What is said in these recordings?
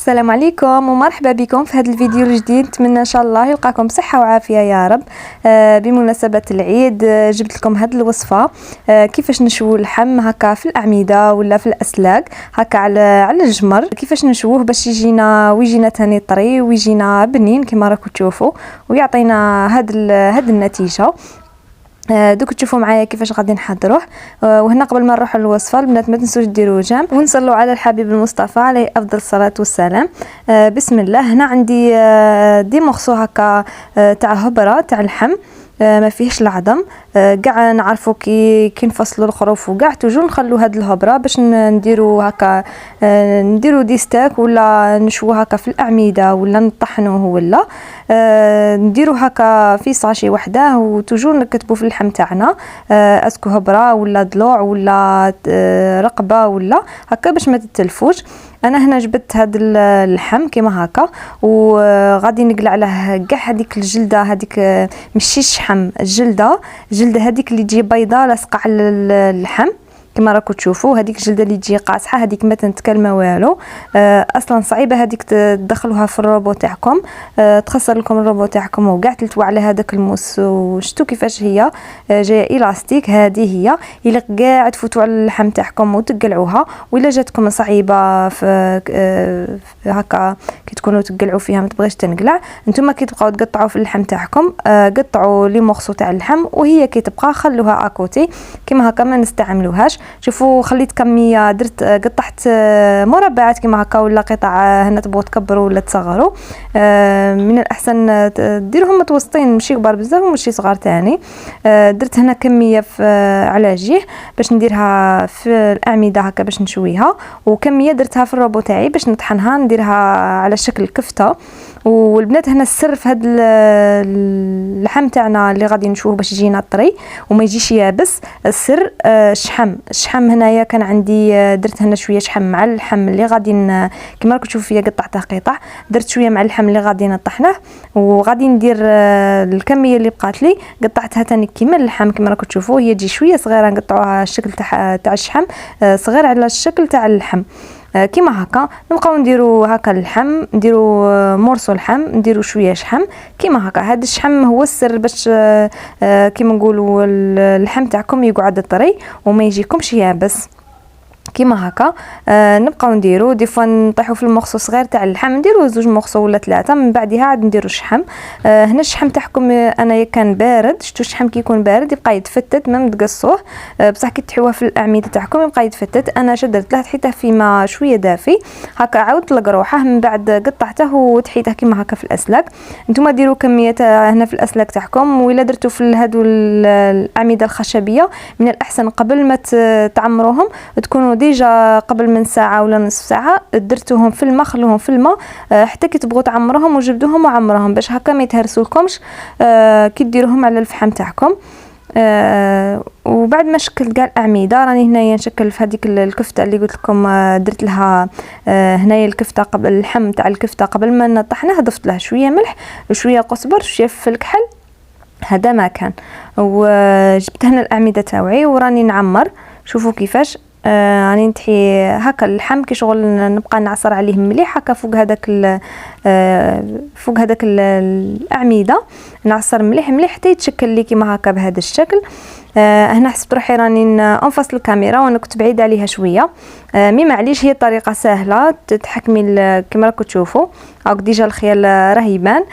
السلام عليكم ومرحبا بكم في هذا الفيديو الجديد. نتمنى ان شاء الله يلقاكم بصحه وعافيه يا رب. بمناسبه العيد جبت لكم هذه الوصفه، كيفاش نشوو اللحم هكا في الاعمده ولا في الاسلاك هكا على الجمر، كيفاش نشووه باش يجينا تاني طري ويجينا بنين كما راكم تشوفوا ويعطينا هاد النتيجه. دوك تشوفوا معايا كيفاش غادي نحضروه. وهنا قبل ما نروحوا للوصفه البنات ما تنسوش ديروا جيم ونصلوا على الحبيب المصطفى عليه افضل الصلاه والسلام. بسم الله. هنا عندي دي مخصو هكا تاع هبره تاع اللحم، ما فيهش العظم. كاع نعرفوا كي نفصلوا الخروف وكاع توجو نخلو هاد الهبره باش نديروا هكا، نديروا دي ستاك ولا نشووه هكا في الاعمده ولا نطحنوه ولا نديروا هكا في صاشي وحده وتوجو نكتبوا في اللحم تاعنا اسكو هبره ولا ضلوع ولا رقبه ولا هكا باش ما تتلفوش. انا هنا جبت هاد اللحم كيما هكا وغادي نقلع له كاع هذيك الجلده، هذيك ماشي الشحم، الجلده هذيك اللي تجي بيضاء لاصقه على اللحم كما راكم تشوفوا. هذيك الجلده اللي تجي قاصحه هذيك ما تنتكلم والو، اصلا صعيبه هذيك تدخلوها في الروبو تاعكم، تخسر لكم الروبو تاعكم وكاع تلتوا على هذاك الموس. وشتو كيفاش هي جايه الاستيك، هذه هي الا كاع تفوتوا على اللحم تاعكم وتقلعوها. وإلا جاتكم صعيبه في هكا كي تكونوا تقلعوا فيها ما تبغيش تنقلع، نتوما كي تبقاو تقطعوا في اللحم تاعكم قطعوا لي مورسو تاع اللحم وهي كي تبقى خلوها اكوتي كيما هكا ما نستعملوهاش. شوفوا خليت كميه، درت قطعت مربعات كيما هكا ولا قطع هنا تبغوا تكبروا ولا تصغروا. من الاحسن ديروهم متوسطين، ماشي كبار بزاف وماشي صغار تاني. درت هنا كميه على جهه باش نديرها في الاعمده هكا باش نشويها، وكميه درتها في الروبو تاعي باش نطحنها نديرها على شكل كفته. والبنات هنا السر في هذا اللحم تاعنا اللي غادي نشوفه باش يجينا طري وما يجيش يابس، السر الشحم هنايا كان عندي، درت هنا شويه شحم مع اللحم اللي غادي كما راكم تشوفوا فيا قطعته قطع، درت شويه مع اللحم اللي غادي نطحنه وغادي ندير الكميه اللي بقات لي قطعتها ثاني كيما اللحم كما راكم تشوفوا. هي تجي شويه صغيره نقطعوها على الشكل تاع الشحم، صغير على الشكل تاع اللحم كيما هكا. نبقاو نديروا هكا اللحم، نديروا مورسو اللحم، نديروا شويه شحم كيما هكا. هذا الشحم هو السر باش كيما نقولوا اللحم تاعكم يقعد طري وما يجيكمش يابس كيما هكا. نبقاو نديرو دي فوا نطيحو في المخصو صغير تاع اللحم، نديرو 2 مخصو ولا 3، من بعدها عاد نديرو الشحم. هنا الشحم تاعكم انا كان بارد، شتو الشحم كي يكون بارد يبقى يتفتت ما تقصوه، بصح كي تحيوه في الاعمده تاعكم يبقى يتفتت. انا شدرت له حيته في ماء شويه دافي هكا، عاودت لقروحه من بعد قطعته وتحيته كيما هكا في الاسلاك. نتوما ديروا كميه هنا في الاسلاك تاعكم، وإلا درتو في هادو الاعمده الخشبيه من الاحسن قبل ما تعمروهم تكونوا ديجا قبل من ساعه ولا نصف ساعه درتوهم في الماء، خلوهم في الماء حتى كي تبغوا تعمروهم وجبدوهم وعمروهم باش هكا ما يتهرسولكمش كي ديروهم على الفحم تاعكم. وبعد ما شكلت كاع الاعمده راني هنايا نشكل في هذيك الكفته اللي قلت لكم، درت لها هنايا الكفته قبل اللحم تاع الكفته قبل ما نطحنه ضفت له شويه ملح وشويه قزبر وشويه فلفل كحل، هذا ما كان. وجبت هنا الاعمده تاوعي وراني نعمر. شوفوا كيفاش راني نتحي هكا اللحم كي شغل نبقى نعصر عليه مليح هكا فوق هذاك الاعمده، نعصر مليح حتى يتشكل لي كيما هكا بهذا الشكل. هنا حسبت روحي راني انفصل الكاميرا وانا كنت بعيده عليها شويه، مي معليش هي طريقه سهله تحكمي كما راكم تشوفوا. هاك ديجا الخيال راه يبان.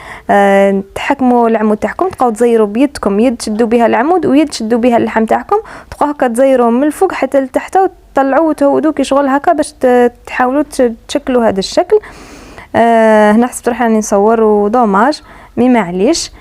تحكموا العمود تاعكم، تبقاو تزيروا بيدكم، يد تشدوا بها العمود ويد تشدوا بها اللحم تاعكم، تبقاو هكا تزيروا من الفوق حتى لتحت وتطلعوا وتهودوا كي شغل هكا باش تحاولوا تشكلوا هذا الشكل. هنا حسبت روحي راني نصور ودوماج مي معليش.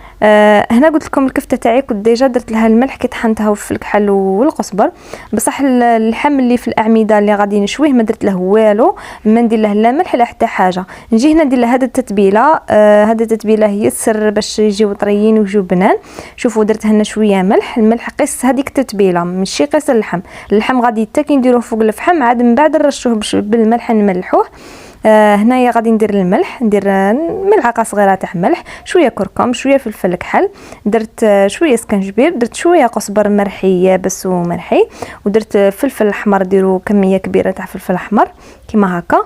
هنا قلت لكم الكفته تاعي كنت ديجا درت لها الملح كي طحنتها في الكحل والقزبر، بصح اللحم اللي في الاعمده اللي غادي نشويه ما درت له والو، ما ندير له لا ملح لا حتى حاجه. نجي هنا ندير له هذه التتبيله، هذه التتبيله هي السر باش يجيو طريين ويجيو بنان. شوفوا درت هنا شويه ملح، الملح قيس هذيك التتبيله ماشي قيس اللحم غادي حتى كي نديروه فوق الفحم عاد من بعد نرشوه بالملح نملحوه. هنايا غادي ندير الملح، ندير ملعقه صغيره تاع ملح، شويه كركم، شويه فلفل كحل، درت شويه سكنجبير، درت شويه قزبر مرحي يابس ومرحي، ودرت فلفل احمر، ديروا كميه كبيره تاع فلفل احمر كيما هكا.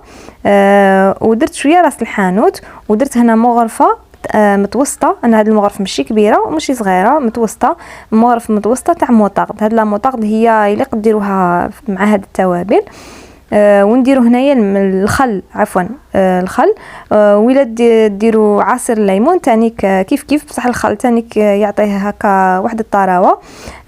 ودرت شويه راس الحانوت، ودرت هنا مغرفه متوسطه. انا هاد المغرفه ماشي كبيره وماشي صغيره، متوسطه، مغرفه متوسطه تاع موطارد. هاد لا موطارد هي يليق ديروها مع هاد التوابل. ونديروا هنايا الخل، عفوا الخل. ولا ديروا عصير الليمون تاني كيف كيف، بصح الخل تاني يعطيه هكا واحد الطراوه.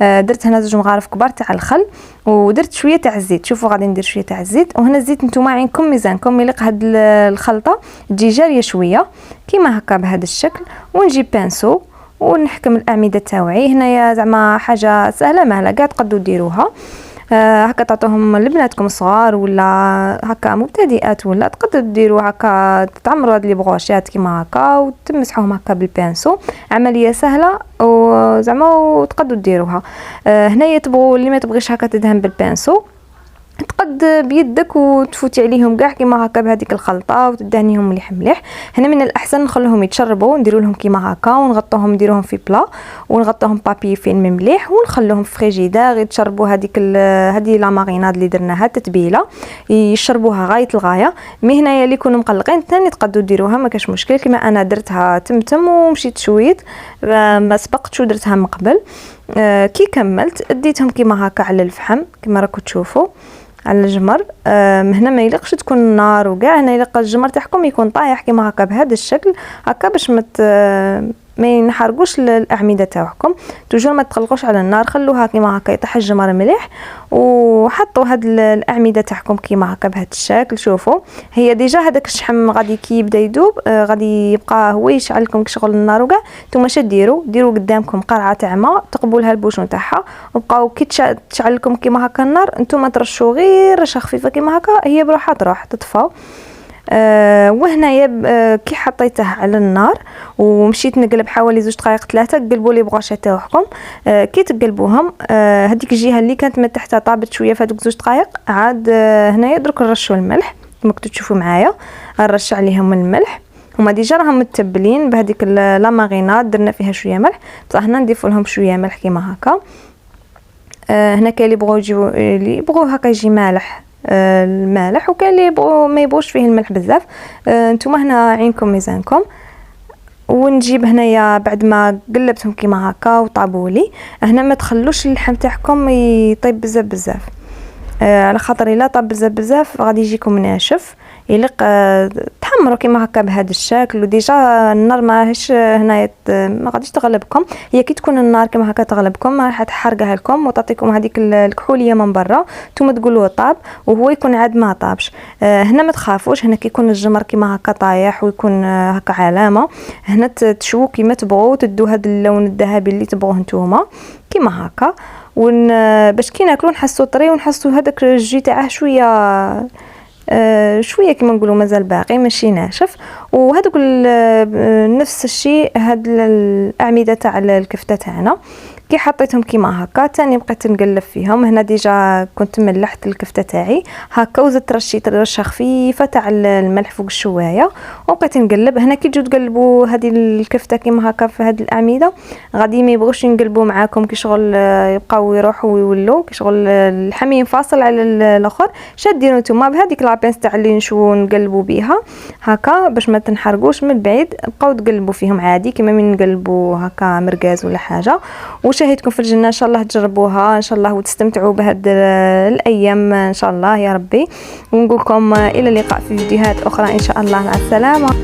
درت هنا 2 مغارف كبار تاع الخل، ودرت شويه تاع الزيت. شوفوا غادي ندير شويه تاع الزيت، وهنا الزيت نتوما عينكم ميزانكم، يليق هاد الخلطه تجي جاريه شويه كيما هكا بهذا الشكل. ونجيب بانسو ونحكم الاعمده تاوعي. هنايا زعما حاجه سهله مهله كاع تقدروا ديروها. هكا تعطوهم لبناتكم صغار ولا هكا مبتدئات، ولا تقدروا ديروا هكا تعمروا هاد لي بغوشات كيما هكا وتمسحوهم هكا بالبانسو. عمليه سهله وزعما وتقدروا ديروها. هنايا تبغوا اللي ما تبغيش هكا تدهن بالبانسو، تقد بيدك وتفوتي عليهم كاع كيما هكا بهذيك الخلطه وتدهنيهم مليح مليح. هنا من الاحسن نخليهم يتشربوا، نديروا لهم كيما هكا ونغطوهم، نديروهم في بلا ونغطوهم بابي فيلم مليح ونخلوهم في فريجيدار يتشربوا هذه لا ماريناد اللي درناها التتبيله، يشربوها غايه الغايه. مي هنايا اللي يكونوا مقلقين ثاني تقدروا ديروها ما كاش مشكل، كما انا درتها تمتم ومشيت شويت ما سبقتش ودرتها من قبل. كي كملت اديتهم كيما هكا على الفحم كما راكم تشوفوا على الجمر. هنا ما يليقش تكون النار وكاع، هنا يليق الجمر تاعكم يكون طايح كيما هكا بهذا الشكل هكا باش ما ينحرقوش الاعمده تاعكم. توجور ما تقلقوش على النار، خلوها كيما هكا يطيح الجمر مليح، وحطوا هاد الاعمده تاعكم كيما هكا بهذا الشكل. شوفوا هي ديجا هذاك الشحم غادي كي يبدا يذوب غادي يبقى هو يشعل لكم شغل النار وكاع. نتوما اش ديروا قدامكم قرعه تاع ماء، تقبوا لها البوشون تاعها، وبقاو كي تشعل لكم كيما هكا النار نتوما ترشوا غير رشه خفيفه كيما هكا، هي بروحها تروح تطفى. وهنايا كي حطيته على النار ومشيت نقلب حوالي 2 دقائق 3، قلبوا لي بغوشه تاعكم. كي تقلبوهم هذيك الجهه اللي كانت من تحت طابت شويه في هذوك 2 دقائق، عاد هنايا درك نرشوا الملح كما كنتوا تشوفوا معايا، نرش عليهم الملح. هما ديجا راهم متبلين بهذيك لا ماريناد، درنا فيها شويه ملح، بصح هنا نضيفوا لهم شويه ملح كيما هكا. هنا كاين اللي بغاو يجيبوا اللي بغاو هكا يجي مالح المالح، وكاين اللي يبغوا ما يبغوش فيه الملح بزاف. نتوما هنا عينكم ميزانكم. ونجيب هنايا بعد ما قلبتهم كيما هكا وطابوا لي، هنا ما تخلوش اللحم تاعكم يطيب بزاف بزاف، على خاطر الا طاب بزاف غادي يجيكم ناشف. يليق تحمروا كيما هكا بهذا الشكل. وديجا النار ماهيش هنايا ما غاديش تغلبكم، هي كي تكون النار كيما هكا تغلبكم راح تحرقها لكم وتعطيكم هذيك الكحوليه من برا، نتوما تقولوا طاب وهو يكون عاد ما طابش. هنا ما تخافوش، هنا كي يكون الجمر كيما هكا طايح ويكون هكا علامه، هنا تشووا كيما تبغوا، تدوا هذا اللون الذهبي اللي تبغوه نتوما كيما هكا. باش كي ناكلو نحسو طري ونحسو هذاك الجي تاعه شويه كما نقولوا مازال باقي ماشي ناشف. وهذوك نفس الشيء هاد الاعمده تاع الكفته تاعنا كي حطيتهم كيما هكا تاني بقيت نقلب فيهم. هنا ديجا كنت ملحت الكفته تاعي هكا وزدت رشيت رشه خفيفه تاع الملح فوق الشوايه وبقيت نقلب. هنا كي تجوا تقلبوا هذه الكفته كيما هكا في هذه الاعمده غادي ما يبغوش ينقلبوا معاكم كي شغل يبقاو يروحوا ويولوا كي شغل اللحم ينفصل على الاخر. شاديروا نتوما بهذيك لابينس تاع اللي نشوفوا نقلبوا بها هكا باش ما تنحرقوش من بعيد، بقاو تقلبوا فيهم عادي كما من نقلبوا هكا مرقاز ولا حاجه. وشاهدكم في الجنه ان شاء الله تجربوها ان شاء الله وتستمتعوا بهذه الايام ان شاء الله يا ربي. ونقول لكم الى اللقاء في فيديوهات اخرى ان شاء الله. مع السلامه.